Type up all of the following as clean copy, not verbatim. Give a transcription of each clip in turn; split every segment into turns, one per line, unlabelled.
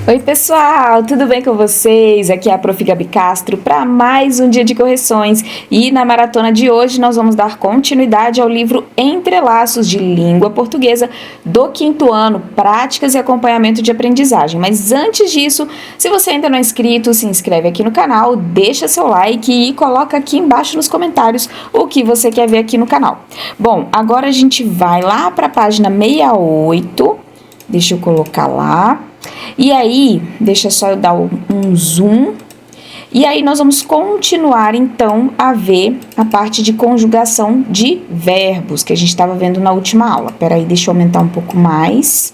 Oi pessoal, tudo bem com vocês? Aqui é a Prof. Gabi Castro para mais um dia de correções e na maratona de hoje nós vamos dar continuidade ao livro Entrelaços de Língua Portuguesa do 5º ano, Práticas e Acompanhamento de Aprendizagem. Mas antes disso, se você ainda não é inscrito, se inscreve aqui no canal, deixa seu like e coloca aqui embaixo nos comentários o que você quer ver aqui no canal. Bom, agora a gente vai lá para a página 68, deixa eu colocar lá. E aí, deixa só eu dar um zoom. E aí, nós vamos continuar, então, a ver a parte de conjugação de verbos, que a gente estava vendo na última aula. Peraí, deixa eu aumentar um pouco mais.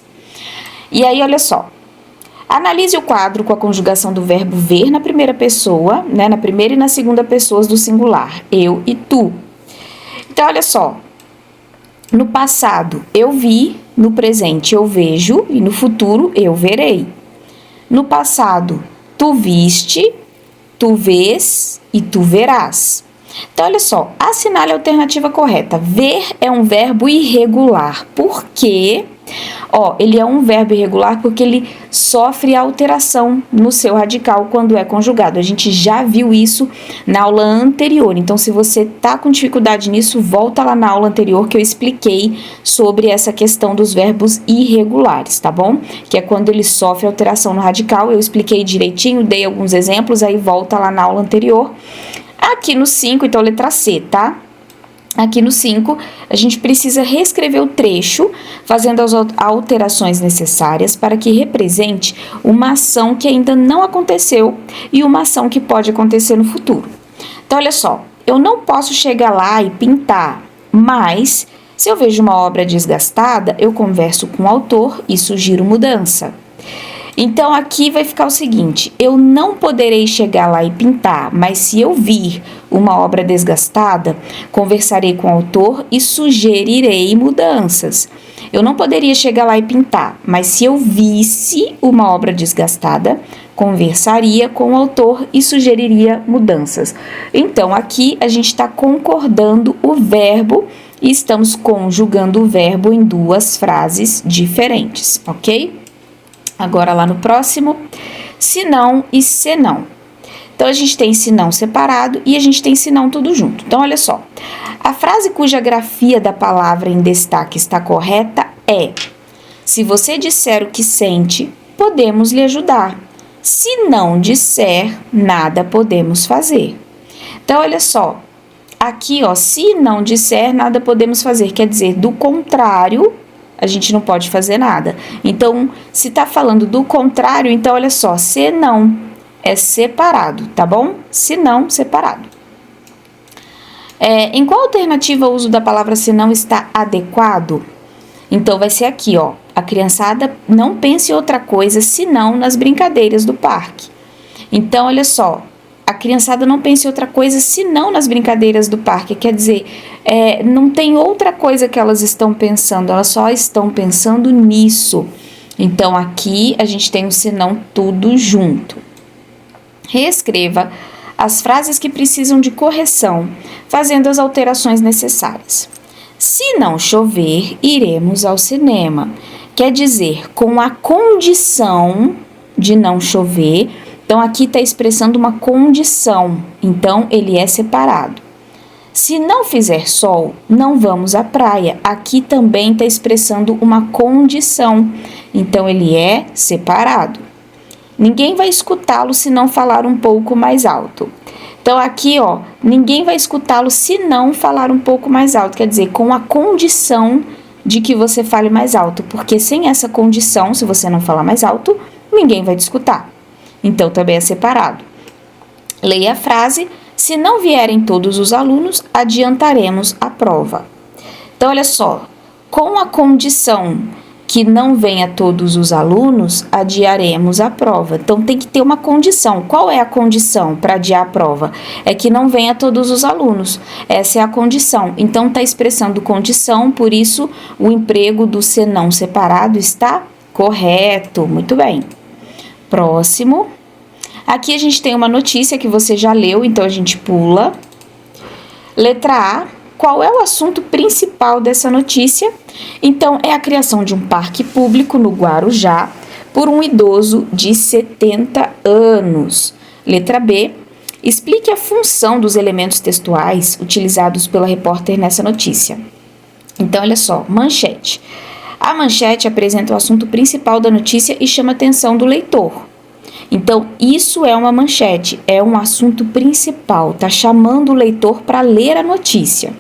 E aí, olha só. Analise o quadro com a conjugação do verbo ver na primeira pessoa, né? Na primeira e na segunda pessoas do singular. Eu e tu. Então, olha só. No passado, eu vi. No presente, eu vejo. E no futuro, eu verei. No passado, tu viste, tu vês e tu verás. Então, olha só, assinale a alternativa correta. Ver é um verbo irregular. Por quê? Ele é um verbo irregular porque ele sofre alteração no seu radical quando é conjugado. A gente já viu isso na aula anterior. Então, se você está com dificuldade nisso, volta lá na aula anterior que eu expliquei sobre essa questão dos verbos irregulares, tá bom? Que é quando ele sofre alteração no radical. Eu expliquei direitinho, dei alguns exemplos, aí volta lá na aula anterior. Aqui no 5, então, letra C, tá? Aqui no 5, a gente precisa reescrever o trecho, fazendo as alterações necessárias para que represente uma ação que ainda não aconteceu e uma ação que pode acontecer no futuro. Então, olha só, eu não posso chegar lá e pintar, mas se eu vejo uma obra desgastada, eu converso com o autor e sugiro mudança. Então, aqui vai ficar o seguinte, eu não poderei chegar lá e pintar, mas se eu vir uma obra desgastada, conversarei com o autor e sugerirei mudanças. Eu não poderia chegar lá e pintar, mas se eu visse uma obra desgastada, conversaria com o autor e sugeriria mudanças. Então, aqui a gente está concordando o verbo e estamos conjugando o verbo em duas frases diferentes, ok? Agora lá no próximo, se não e se não. Então, a gente tem se não separado e a gente tem se não tudo junto. Então, olha só. A frase cuja grafia da palavra em destaque está correta é: se você disser o que sente, podemos lhe ajudar. Se não disser, nada podemos fazer. Então, olha só. Aqui, se não disser, nada podemos fazer. Quer dizer, do contrário, a gente não pode fazer nada. Então, se tá falando do contrário, então olha só, se não é separado, tá bom? Se não, separado. Em qual alternativa o uso da palavra se não está adequado? Então, vai ser aqui, a criançada não pense em outra coisa senão nas brincadeiras do parque. Então, olha só. A criançada não pensa em outra coisa senão nas brincadeiras do parque. Quer dizer, não tem outra coisa que elas estão pensando, elas só estão pensando nisso. Então, aqui a gente tem o senão tudo junto. Reescreva as frases que precisam de correção, fazendo as alterações necessárias. Se não chover, iremos ao cinema. Quer dizer, com a condição de não chover. Então, aqui está expressando uma condição, então ele é separado. Se não fizer sol, não vamos à praia. Aqui também está expressando uma condição, então ele é separado. Ninguém vai escutá-lo se não falar um pouco mais alto. Então, aqui, ninguém vai escutá-lo se não falar um pouco mais alto, quer dizer, com a condição de que você fale mais alto, porque sem essa condição, se você não falar mais alto, ninguém vai te escutar. Então, também é separado. Leia a frase: se não vierem todos os alunos, adiantaremos a prova. Então, olha só, com a condição que não venha todos os alunos, adiaremos a prova. Então, tem que ter uma condição. Qual é a condição para adiar a prova? É que não venha todos os alunos. Essa é a condição. Então, está expressando condição, por isso, o emprego do se não separado está correto. Muito bem. Próximo. Aqui a gente tem uma notícia que você já leu, então a gente pula. Letra A. Qual é o assunto principal dessa notícia? Então, é a criação de um parque público no Guarujá, por um idoso de 70 anos. Letra B. Explique a função dos elementos textuais utilizados pela repórter nessa notícia. Então, olha só, manchete. A manchete apresenta o assunto principal da notícia e chama a atenção do leitor. Então, isso é uma manchete, é um assunto principal, está chamando o leitor para ler a notícia.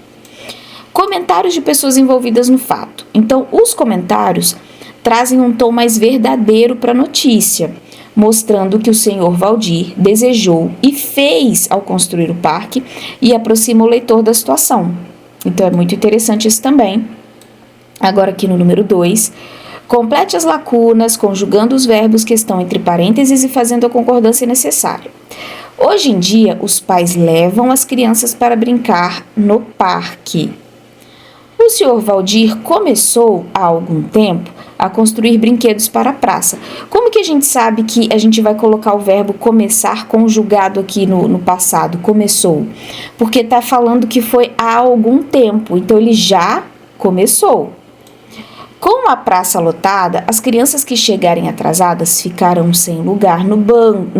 Comentários de pessoas envolvidas no fato. Então, os comentários trazem um tom mais verdadeiro para a notícia, mostrando que o senhor Valdir desejou e fez ao construir o parque e aproxima o leitor da situação. Então, é muito interessante isso também. Agora aqui no número 2, complete as lacunas, conjugando os verbos que estão entre parênteses e fazendo a concordância necessária. Hoje em dia, os pais levam as crianças para brincar no parque. O senhor Valdir começou, há algum tempo, a construir brinquedos para a praça. Como que a gente sabe que a gente vai colocar o verbo começar conjugado aqui no passado? Começou. Porque está falando que foi há algum tempo, então ele já começou. Com a praça lotada, as crianças que chegarem atrasadas ficarão sem lugar no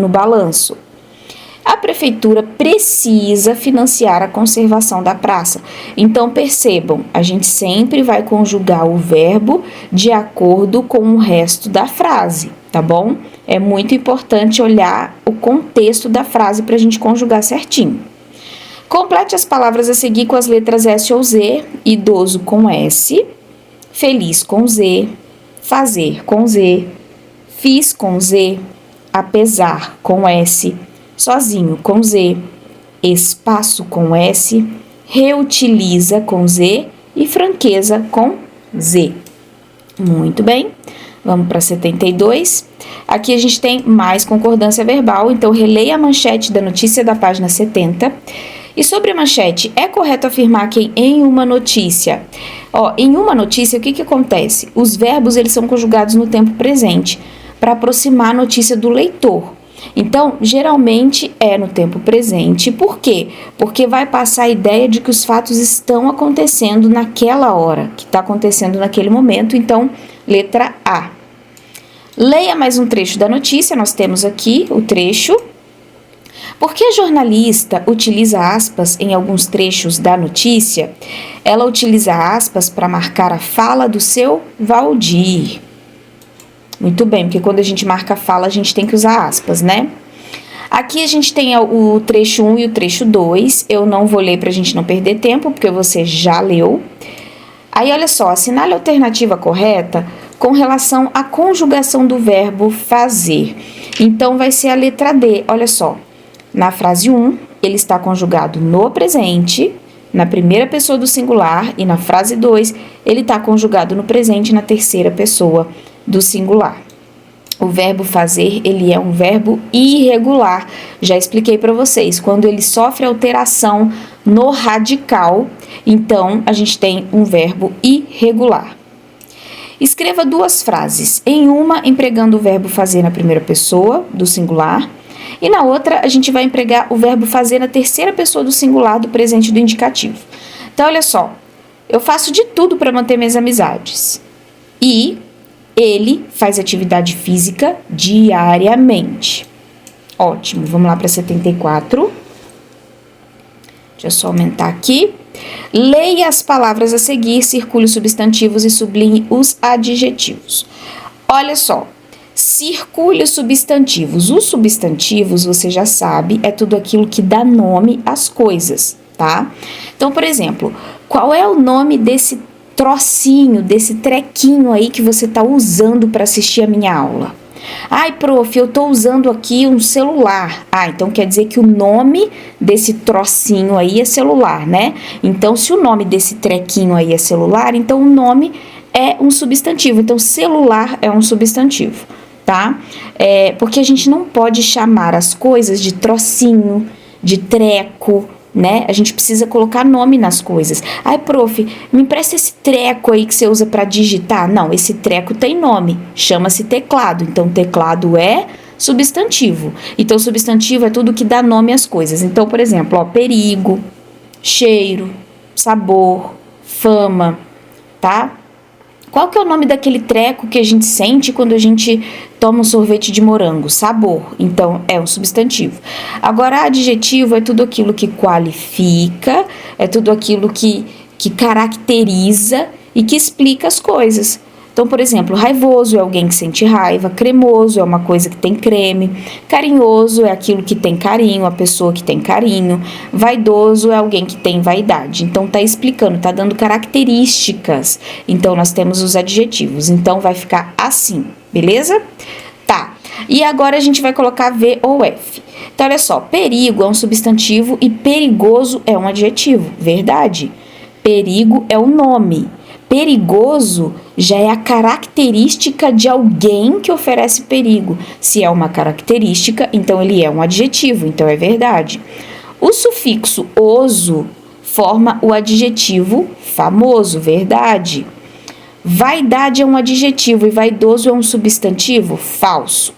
balanço. A prefeitura precisa financiar a conservação da praça. Então, percebam, a gente sempre vai conjugar o verbo de acordo com o resto da frase, tá bom? É muito importante olhar o contexto da frase para a gente conjugar certinho. Complete as palavras a seguir com as letras S ou Z, idoso com S, feliz com Z, fazer com Z, fiz com Z, apesar com S, sozinho com Z, espaço com S, reutiliza com Z e franqueza com Z. Muito bem, vamos para 72. Aqui a gente tem mais concordância verbal, então releia a manchete da notícia da página 70. E sobre a manchete, é correto afirmar que em uma notícia, em uma notícia, o que acontece? Os verbos eles são conjugados no tempo presente para aproximar a notícia do leitor. Então, geralmente é no tempo presente. Por quê? Porque vai passar a ideia de que os fatos estão acontecendo naquela hora, que está acontecendo naquele momento. Então, letra A. Leia mais um trecho da notícia, nós temos aqui o trecho. Por que a jornalista utiliza aspas em alguns trechos da notícia? Ela utiliza aspas para marcar a fala do seu Valdir. Muito bem, porque quando a gente marca a fala, a gente tem que usar aspas, né? Aqui a gente tem o trecho 1 e o trecho 2. Eu não vou ler para a gente não perder tempo, porque você já leu. Aí, olha só, assinale a alternativa correta com relação à conjugação do verbo fazer. Então, vai ser a letra D. Olha só, na frase 1, ele está conjugado no presente, na primeira pessoa do singular, e na frase 2, ele está conjugado no presente, na terceira pessoa do singular. O verbo fazer, ele é um verbo irregular. Já expliquei para vocês, quando ele sofre alteração no radical, então a gente tem um verbo irregular. Escreva duas frases, em uma empregando o verbo fazer na primeira pessoa do singular, e na outra a gente vai empregar o verbo fazer na terceira pessoa do singular do presente do indicativo. Então, olha só, eu faço de tudo para manter minhas amizades. E ele faz atividade física diariamente. Ótimo, vamos lá para 74. Deixa eu só aumentar aqui. Leia as palavras a seguir, circule os substantivos e sublinhe os adjetivos. Olha só, circule os substantivos. Os substantivos, você já sabe, é tudo aquilo que dá nome às coisas, tá? Então, por exemplo, qual é o nome desse trocinho, desse trequinho aí que você está usando para assistir a minha aula? Ai, prof, eu estou usando aqui um celular. Ah, então quer dizer que o nome desse trocinho aí é celular, né? Então, se o nome desse trequinho aí é celular, então o nome é um substantivo. Então, celular é um substantivo, tá? Porque a gente não pode chamar as coisas de trocinho, de treco, né? A gente precisa colocar nome nas coisas. Ai, prof, me empresta esse treco aí que você usa para digitar. Não, esse treco tem nome, chama-se teclado. Então, teclado é substantivo. Então, substantivo é tudo que dá nome às coisas. Então, por exemplo, perigo, cheiro, sabor, fama, tá? Qual que é o nome daquele treco que a gente sente quando a gente toma um sorvete de morango? Sabor. Então, é um substantivo. Agora, adjetivo é tudo aquilo que qualifica, é tudo aquilo que caracteriza e que explica as coisas. Então, por exemplo, raivoso é alguém que sente raiva, cremoso é uma coisa que tem creme, carinhoso é aquilo que tem carinho, a pessoa que tem carinho, vaidoso é alguém que tem vaidade. Então, tá explicando, tá dando características. Então, nós temos os adjetivos. Então, vai ficar assim, beleza? Tá. E agora a gente vai colocar V ou F. Então, olha só, perigo é um substantivo e perigoso é um adjetivo. Verdade? Perigo é o nome. Perigoso já é a característica de alguém que oferece perigo. Se é uma característica, então ele é um adjetivo, então é verdade. O sufixo oso forma o adjetivo famoso, verdade. Vaidade é um adjetivo e vaidoso é um substantivo, falso.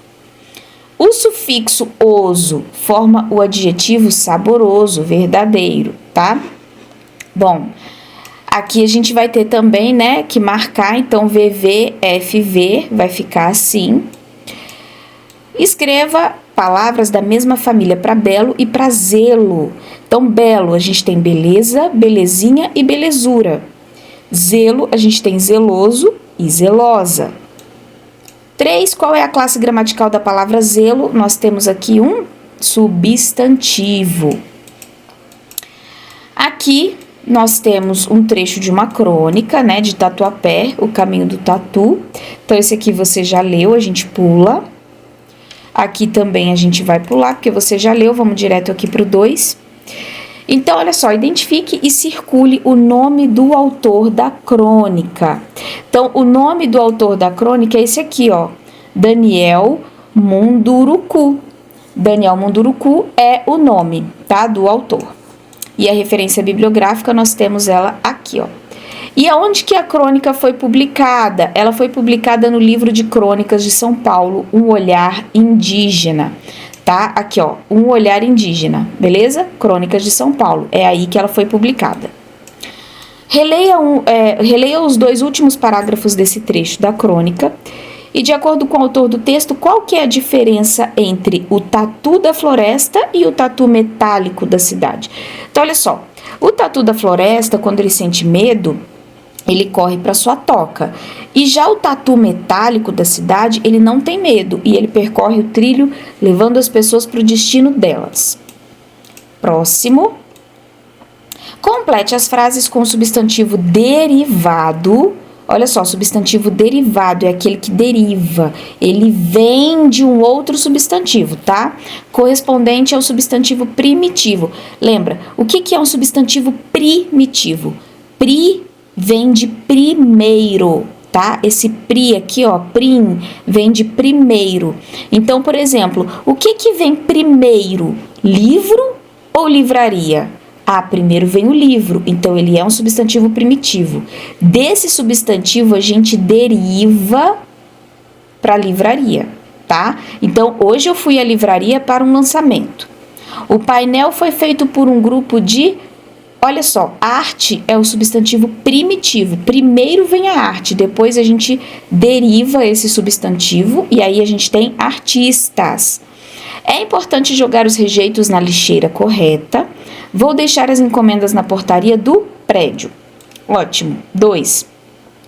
O sufixo oso forma o adjetivo saboroso, verdadeiro, tá? Bom, aqui a gente vai ter também, né, que marcar, então VV, FV, vai ficar assim. Escreva palavras da mesma família para belo e para zelo. Então, belo, a gente tem beleza, belezinha e belezura. Zelo, a gente tem zeloso e zelosa. 3, qual é a classe gramatical da palavra zelo? Nós temos aqui um substantivo. Aqui nós temos um trecho de uma crônica, né, de Tatuapé, O Caminho do Tatu. Então, esse aqui você já leu, a gente pula. Aqui também a gente vai pular, porque você já leu, vamos direto aqui para o 2. Então, olha só, identifique e circule o nome do autor da crônica. Então, o nome do autor da crônica é esse aqui, ó, Daniel Munduruku. Daniel Munduruku é o nome, tá, do autor. E a referência bibliográfica, nós temos ela aqui, ó. E aonde que a crônica foi publicada? Ela foi publicada no livro de crônicas de São Paulo, Um Olhar Indígena, tá? Aqui, ó, Um Olhar Indígena, beleza? Crônicas de São Paulo, é aí que ela foi publicada. Releia os 2 últimos parágrafos desse trecho da crônica. E de acordo com o autor do texto, qual que é a diferença entre o tatu da floresta e o tatu metálico da cidade? Então, olha só, o tatu da floresta, quando ele sente medo, ele corre para sua toca. E já o tatu metálico da cidade, ele não tem medo e ele percorre o trilho, levando as pessoas para o destino delas. Próximo. Complete as frases com o substantivo derivado. Olha só, substantivo derivado é aquele que deriva, ele vem de um outro substantivo, tá? Correspondente ao substantivo primitivo. Lembra, o que é um substantivo primitivo? Pri vem de primeiro, tá? Esse pri aqui, ó, prim, vem de primeiro. Então, por exemplo, o que vem primeiro? Livro ou livraria? Ah, primeiro vem o livro, então ele é um substantivo primitivo. Desse substantivo a gente deriva para livraria, tá? Então, hoje eu fui à livraria para um lançamento. O painel foi feito por um grupo de... Olha só, arte é o substantivo primitivo. Primeiro vem a arte, depois a gente deriva esse substantivo e aí a gente tem artistas. É importante jogar os rejeitos na lixeira correta. Vou deixar as encomendas na portaria do prédio. Ótimo. 2.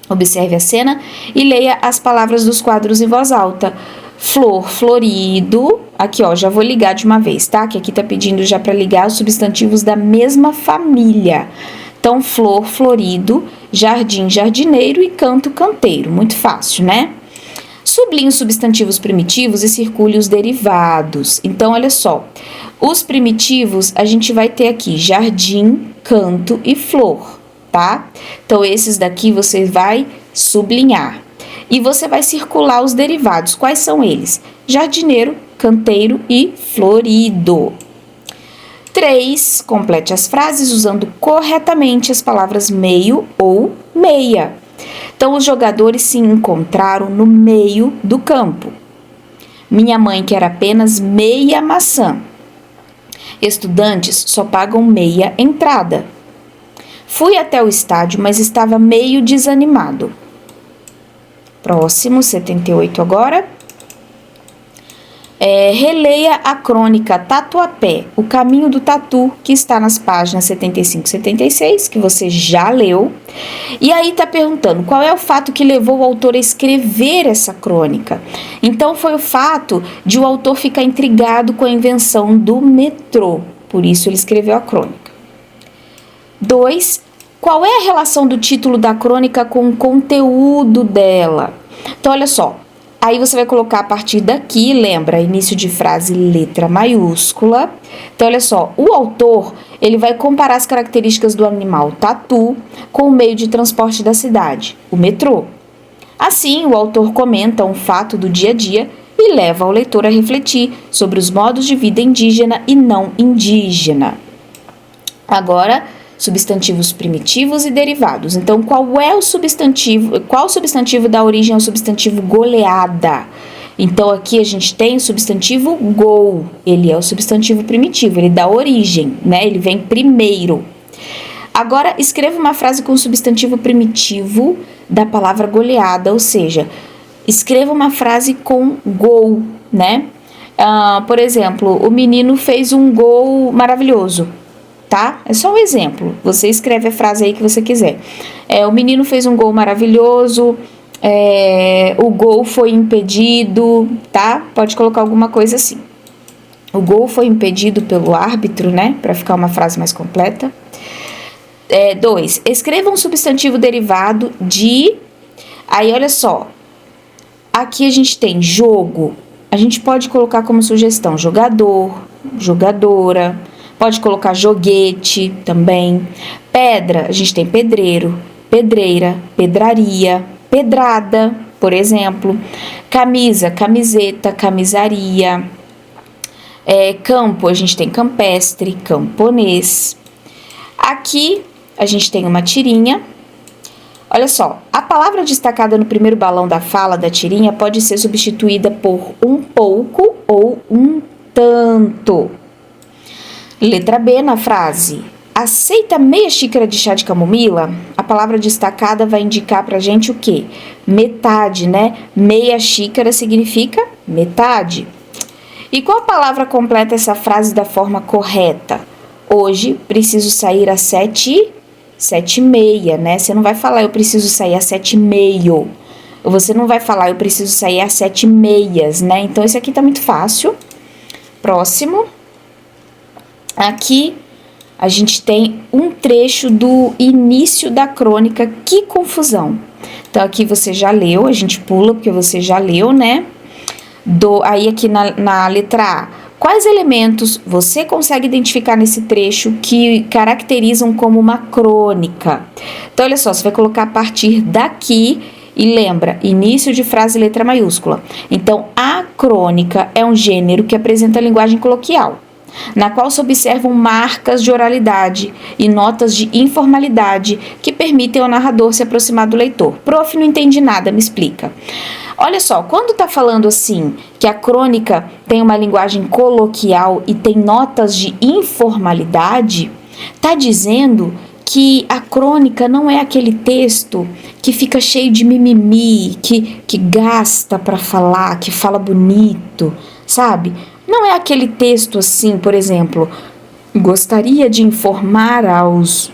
Observe a cena e leia as palavras dos quadros em voz alta. Flor, florido. Aqui, ó, já vou ligar de uma vez, tá? Que aqui tá pedindo já para ligar os substantivos da mesma família. Então, flor, florido, jardim, jardineiro e canto, canteiro. Muito fácil, né? Sublinhe os substantivos primitivos e circule os derivados. Então, olha só. Os primitivos, a gente vai ter aqui jardim, canto e flor, tá? Então, esses daqui você vai sublinhar. E você vai circular os derivados. Quais são eles? Jardineiro, canteiro e florido. 3. Complete as frases usando corretamente as palavras meio ou meia. Então, os jogadores se encontraram no meio do campo. Minha mãe quer apenas meia maçã. Estudantes só pagam meia entrada. Fui até o estádio, mas estava meio desanimado. Próximo, 78 agora. Releia a crônica Tatuapé, o caminho do tatu, que está nas páginas 75 e 76, que você já leu. E aí tá perguntando qual é o fato que levou o autor a escrever essa crônica. Então foi o fato de o autor ficar intrigado com a invenção do metrô, por isso ele escreveu a crônica. 2. Qual é a relação do título da crônica com o conteúdo dela? Então olha só. Aí você vai colocar a partir daqui, lembra, início de frase, letra maiúscula. Então, olha só, o autor, ele vai comparar as características do animal tatu com o meio de transporte da cidade, o metrô. Assim, o autor comenta um fato do dia a dia e leva o leitor a refletir sobre os modos de vida indígena e não indígena. Agora, substantivos primitivos e derivados. Então, qual é o substantivo? Qual substantivo dá origem ao substantivo goleada? Então, aqui a gente tem o substantivo gol. Ele é o substantivo primitivo, ele dá origem, né? Ele vem primeiro. Agora, escreva uma frase com o substantivo primitivo da palavra goleada, ou seja, escreva uma frase com gol, né? Por exemplo, o menino fez um gol maravilhoso. Tá? É só um exemplo. Você escreve a frase aí que você quiser. O menino fez um gol maravilhoso. O gol foi impedido, tá? Pode colocar alguma coisa assim. O gol foi impedido pelo árbitro, né? Para ficar uma frase mais completa. 2. Escreva um substantivo derivado de... Aí, olha só. Aqui a gente tem jogo. A gente pode colocar como sugestão jogador, jogadora... Pode colocar joguete também. Pedra, a gente tem pedreiro, pedreira, pedraria, pedrada, por exemplo. Camisa, camiseta, camisaria. Campo, a gente tem campestre, camponês. Aqui, a gente tem uma tirinha. Olha só, a palavra destacada no primeiro balão da fala da tirinha pode ser substituída por um pouco ou um tanto. Letra B na frase. Aceita meia xícara de chá de camomila? A palavra destacada vai indicar pra gente o quê? Metade, né? Meia xícara significa metade. E qual palavra completa essa frase da forma correta? Hoje preciso sair às 7h30, né? Você não vai falar eu preciso sair às 7h30. Você não vai falar eu preciso sair às 7h30, né? Então esse aqui tá muito fácil. Próximo. Aqui a gente tem um trecho do início da crônica. Que confusão! Então aqui você já leu, a gente pula porque você já leu, né? Aí aqui na letra A, quais elementos você consegue identificar nesse trecho que caracterizam como uma crônica? Então olha só, você vai colocar a partir daqui e lembra, início de frase letra maiúscula. Então a crônica é um gênero que apresenta linguagem coloquial, na qual se observam marcas de oralidade e notas de informalidade que permitem ao narrador se aproximar do leitor. Prof, não entendi nada, me explica. Olha só, quando tá falando assim, que a crônica tem uma linguagem coloquial e tem notas de informalidade, tá dizendo que a crônica não é aquele texto que fica cheio de mimimi, que gasta para falar, que fala bonito, sabe? Não é aquele texto assim, por exemplo, gostaria de informar aos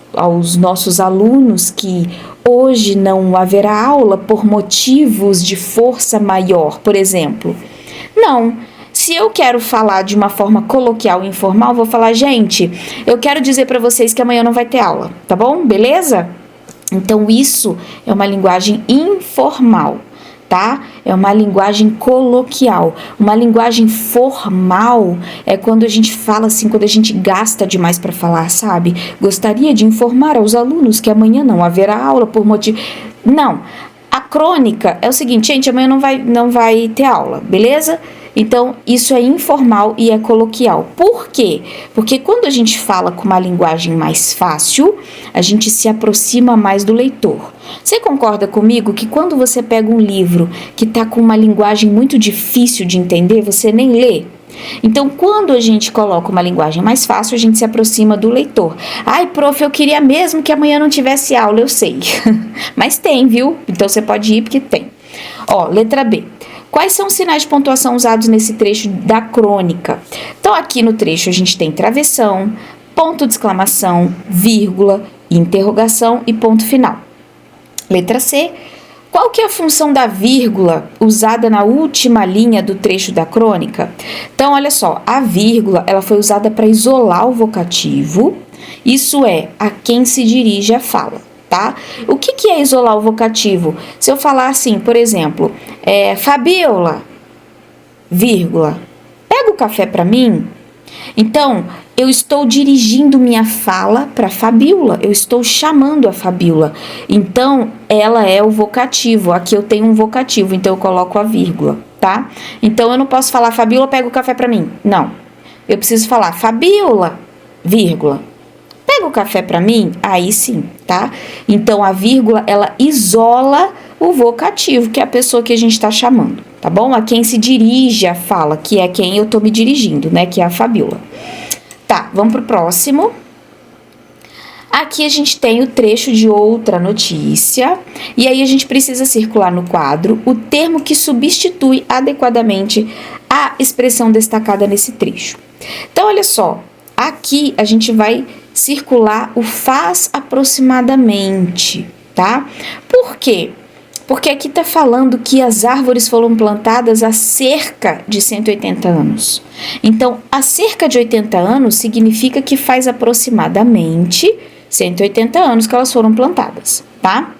nossos alunos que hoje não haverá aula por motivos de força maior, por exemplo. Não, se eu quero falar de uma forma coloquial e informal, vou falar, gente, eu quero dizer para vocês que amanhã não vai ter aula, tá bom? Beleza? Então isso é uma linguagem informal. Tá? É uma linguagem coloquial. Uma linguagem formal é quando a gente fala assim, quando a gente gasta demais para falar, sabe? Gostaria de informar aos alunos que amanhã não haverá aula por motivo... Não, a crônica é o seguinte, gente, amanhã não vai ter aula, beleza? Então, isso é informal e é coloquial. Por quê? Porque quando a gente fala com uma linguagem mais fácil, a gente se aproxima mais do leitor. Você concorda comigo que quando você pega um livro que está com uma linguagem muito difícil de entender, você nem lê? Então, quando a gente coloca uma linguagem mais fácil, a gente se aproxima do leitor. Ai, prof, eu queria mesmo que amanhã não tivesse aula, eu sei. Mas tem, viu? Então, você pode ir porque tem. Ó, letra B. Quais são os sinais de pontuação usados nesse trecho da crônica? Então, aqui no trecho a gente tem travessão, ponto de exclamação, vírgula, interrogação e ponto final. Letra C. Qual que é a função da vírgula usada na última linha do trecho da crônica? Então, olha só, a vírgula ela foi usada para isolar o vocativo, isso é, a quem se dirige a fala, tá? O que é isolar o vocativo? Se eu falar assim, por exemplo, Fabiola, vírgula, pega o café para mim? Então, eu estou dirigindo minha fala para Fabiola, eu estou chamando a Fabiola. Então, ela é o vocativo. Aqui eu tenho um vocativo, então eu coloco a vírgula, tá? Então, eu não posso falar Fabiola, pega o café para mim. Não. Eu preciso falar Fabiola, vírgula. Pega o café para mim? Aí sim, tá? Então, a vírgula, ela isola o vocativo, que é a pessoa que a gente está chamando, tá bom? A quem se dirige a fala, que é quem eu tô me dirigindo, né? Que é a Fabiola. Tá, vamos pro próximo. Aqui a gente tem o trecho de outra notícia, e aí a gente precisa circular no quadro o termo que substitui adequadamente a expressão destacada nesse trecho. Então, olha só, aqui a gente vai circular o faz aproximadamente, tá? Por quê? Porque aqui está falando que as árvores foram plantadas há cerca de 180 anos. Então, há cerca de 80 anos significa que faz aproximadamente 180 anos que elas foram plantadas, tá?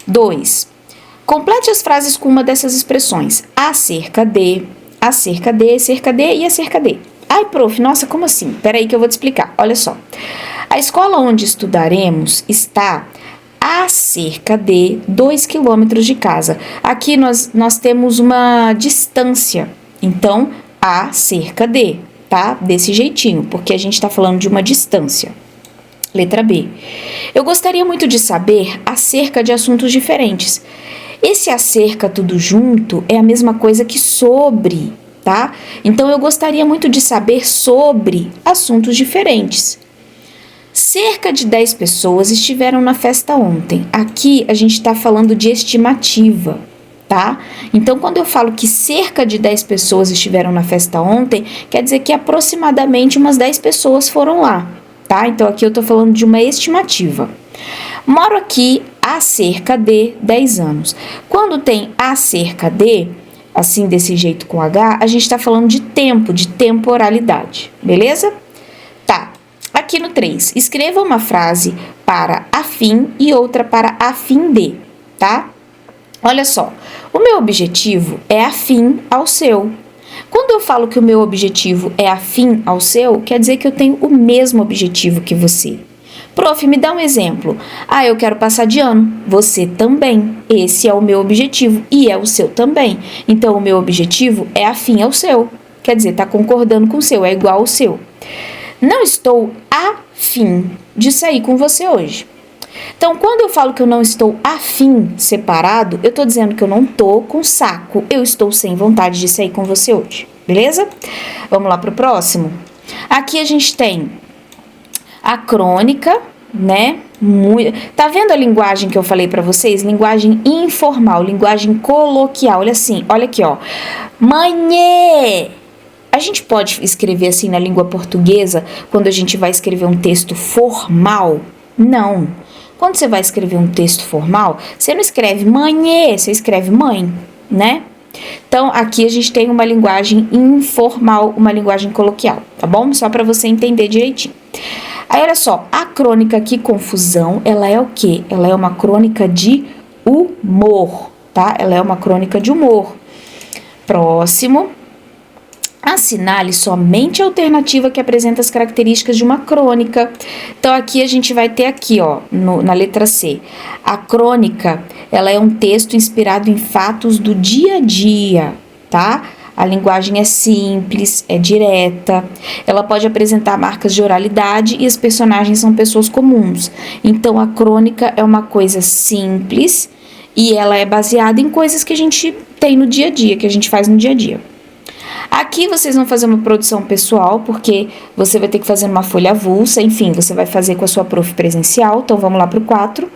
2. Complete as frases com uma dessas expressões. Acerca de, cerca de e acerca de. Ai, prof, nossa, como assim? Peraí que eu vou te explicar. Olha só. A escola onde estudaremos está a cerca de 2 quilômetros de casa. Aqui nós temos uma distância, então, a cerca de, tá? Desse jeitinho, porque a gente está falando de uma distância. Letra B. Eu gostaria muito de saber acerca de assuntos diferentes. Esse acerca tudo junto é a mesma coisa que sobre, tá? Então, eu gostaria muito de saber sobre assuntos diferentes. Cerca de 10 pessoas estiveram na festa ontem. Aqui a gente está falando de estimativa, tá? Então, quando eu falo que cerca de 10 pessoas estiveram na festa ontem, quer dizer que aproximadamente umas 10 pessoas foram lá, tá? Então, aqui eu tô falando de uma estimativa. Moro aqui há cerca de 10 anos. Quando tem há cerca de, assim, desse jeito com H, a gente tá falando de tempo, de temporalidade, beleza? Tá. Aqui no 3, escreva uma frase para a fim e outra para a fim de, tá? Olha só, o meu objetivo é afim ao seu. Quando eu falo que o meu objetivo é afim ao seu, quer dizer que eu tenho o mesmo objetivo que você. Prof, me dá um exemplo. Ah, eu quero passar de ano. Você também. Esse é o meu objetivo e é o seu também. Então, o meu objetivo é afim ao seu. Quer dizer, tá concordando com o seu, é igual ao seu. Não estou afim de sair com você hoje. Então, quando eu falo que eu não estou afim separado, eu tô dizendo que eu não tô com saco. Eu estou sem vontade de sair com você hoje. Beleza? Vamos lá pro próximo. Aqui a gente tem a crônica, né? Tá vendo a linguagem que eu falei pra vocês? Linguagem informal, linguagem coloquial. Olha assim, olha aqui, ó. Manhê! A gente pode escrever assim na língua portuguesa quando a gente vai escrever um texto formal? Não. Quando você vai escrever um texto formal, você não escreve manhê, você escreve mãe, né? Então, aqui a gente tem uma linguagem informal, uma linguagem coloquial, tá bom? Só para você entender direitinho. Aí, olha só, a crônica Que Confusão, ela é o quê? Ela é uma crônica de humor, tá? Ela é uma crônica de humor. Próximo. Assinale somente a alternativa que apresenta as características de uma crônica. Então, aqui a gente vai ter aqui, ó, na letra C. A crônica, ela é um texto inspirado em fatos do dia a dia, tá? A linguagem é simples, é direta, ela pode apresentar marcas de oralidade e os personagens são pessoas comuns. Então, a crônica é uma coisa simples e ela é baseada em coisas que a gente tem no dia a dia, que a gente faz no dia a dia. Aqui vocês vão fazer uma produção pessoal, porque você vai ter que fazer uma folha avulsa, enfim, você vai fazer com a sua prof presencial. Então, vamos lá para o 4.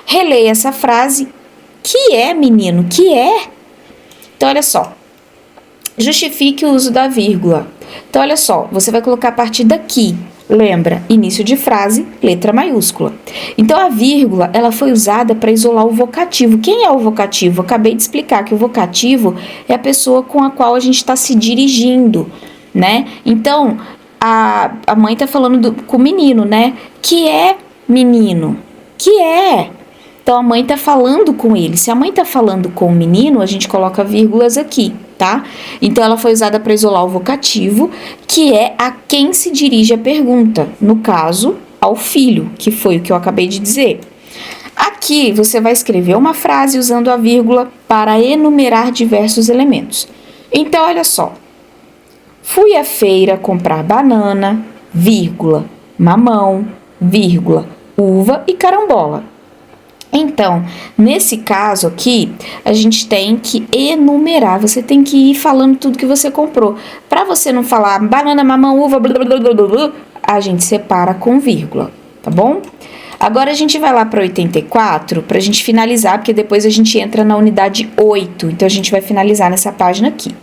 Releia essa frase. Que é, menino? Que é? Então, olha só. Justifique o uso da vírgula. Então, olha só, você vai colocar a partir daqui. Lembra, início de frase, letra maiúscula. Então, a vírgula, ela foi usada para isolar o vocativo. Quem é o vocativo? Eu acabei de explicar que o vocativo é a pessoa com a qual a gente está se dirigindo, né? Então, a mãe está falando com o menino, né? Que é, menino? Que é? Então, a mãe está falando com ele. Se a mãe está falando com o menino, a gente coloca vírgulas aqui, tá? Então, ela foi usada para isolar o vocativo, que é a quem se dirige a pergunta. No caso, ao filho, que foi o que eu acabei de dizer. Aqui, você vai escrever uma frase usando a vírgula para enumerar diversos elementos. Então, olha só. Fui à feira comprar banana, vírgula, mamão, vírgula, uva e carambola. Então, nesse caso aqui, a gente tem que enumerar, você tem que ir falando tudo que você comprou. Para você não falar banana, mamão, uva, blá, blá, blá, blá, blá, a gente separa com vírgula, tá bom? Agora a gente vai lá para 84 para a gente finalizar, porque depois a gente entra na unidade 8, então a gente vai finalizar nessa página aqui.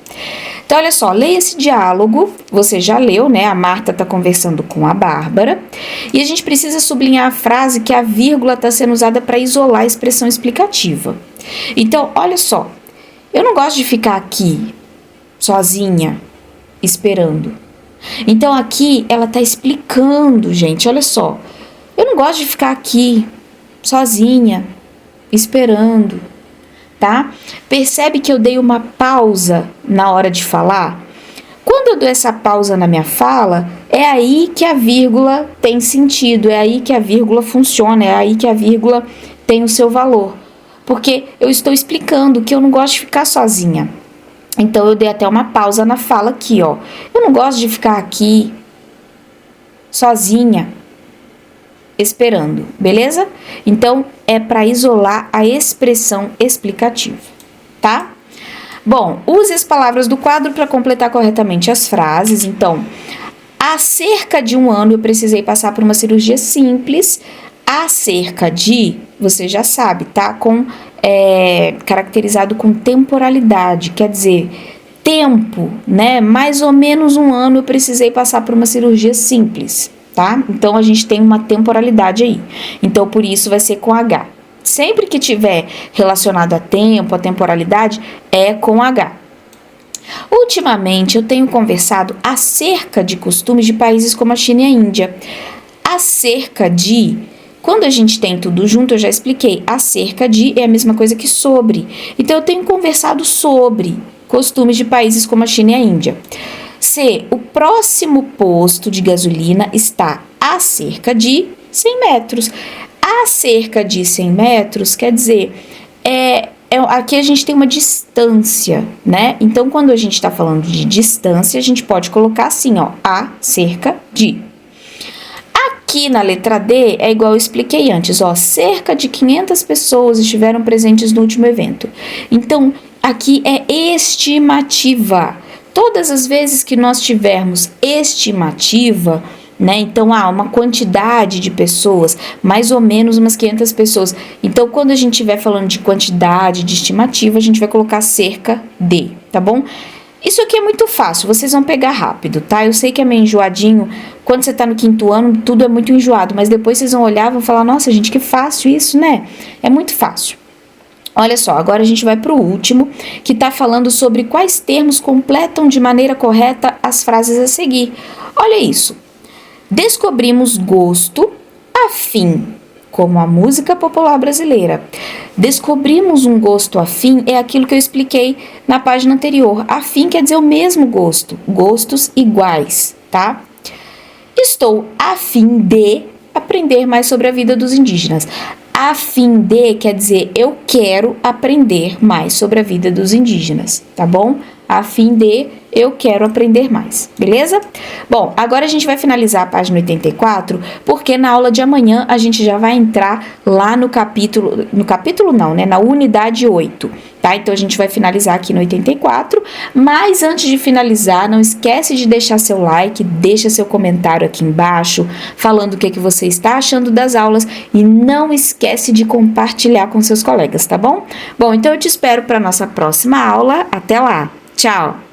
Então, olha só, leia esse diálogo, você já leu, né? A Marta está conversando com a Bárbara, e a gente precisa sublinhar a frase que a vírgula está sendo usada para isolar a expressão explicativa. Então, olha só, eu não gosto de ficar aqui, sozinha, esperando. Então, aqui ela está explicando, gente, olha só, eu não gosto de ficar aqui, sozinha, esperando. Tá? Percebe que eu dei uma pausa na hora de falar? Quando eu dou essa pausa na minha fala, é aí que a vírgula tem sentido, é aí que a vírgula funciona, é aí que a vírgula tem o seu valor. Porque eu estou explicando que eu não gosto de ficar sozinha. Então, eu dei até uma pausa na fala aqui, ó. Eu não gosto de ficar aqui sozinha, esperando, beleza? Então, é para isolar a expressão explicativa, tá? Bom, use as palavras do quadro para completar corretamente as frases. Então, há cerca de 1 ano eu precisei passar por uma cirurgia simples. Há cerca de, você já sabe, tá? Caracterizado com temporalidade, quer dizer, tempo, né? Mais ou menos 1 ano eu precisei passar por uma cirurgia simples. Tá? Então, a gente tem uma temporalidade aí. Então, por isso, vai ser com H. Sempre que tiver relacionado a tempo, a temporalidade, é com H. Ultimamente, eu tenho conversado acerca de costumes de países como a China e a Índia. Acerca de... Quando a gente tem tudo junto, eu já expliquei. Acerca de é a mesma coisa que sobre. Então, eu tenho conversado sobre costumes de países como a China e a Índia. C. O próximo posto de gasolina está a cerca de 100 metros. A cerca de 100 metros quer dizer, aqui a gente tem uma distância, né? Então, quando a gente está falando de distância, a gente pode colocar assim, ó, a cerca de. Aqui na letra D é igual eu expliquei antes, ó, cerca de 500 pessoas estiveram presentes no último evento. Então, aqui é estimativa. Todas as vezes que nós tivermos estimativa, né? Então, uma quantidade de pessoas, mais ou menos umas 500 pessoas. Então, quando a gente estiver falando de quantidade, de estimativa, a gente vai colocar cerca de, tá bom? Isso aqui é muito fácil, vocês vão pegar rápido, tá? Eu sei que é meio enjoadinho, quando você tá no 5º ano, tudo é muito enjoado, mas depois vocês vão olhar e vão falar, nossa, gente, que fácil isso, né? É muito fácil. Olha só, agora a gente vai para o último, que está falando sobre quais termos completam de maneira correta as frases a seguir. Olha isso. Descobrimos gosto afim, como a música popular brasileira. Descobrimos um gosto afim é aquilo que eu expliquei na página anterior. Afim quer dizer o mesmo gosto, gostos iguais, tá? Estou a fim de aprender mais sobre a vida dos indígenas. A fim de quer dizer eu quero aprender mais sobre a vida dos indígenas, tá bom? A fim de eu quero aprender mais, beleza? Bom, agora a gente vai finalizar a página 84, porque na aula de amanhã a gente já vai entrar lá no capítulo não, né? Na unidade 8, tá? tá? Então a gente vai finalizar aqui no 84, mas antes de finalizar, não esquece de deixar seu like, deixa seu comentário aqui embaixo, falando o que você está achando das aulas e não esquece de compartilhar com seus colegas, tá bom? Bom, então eu te espero para nossa próxima aula. Até lá. Tchau!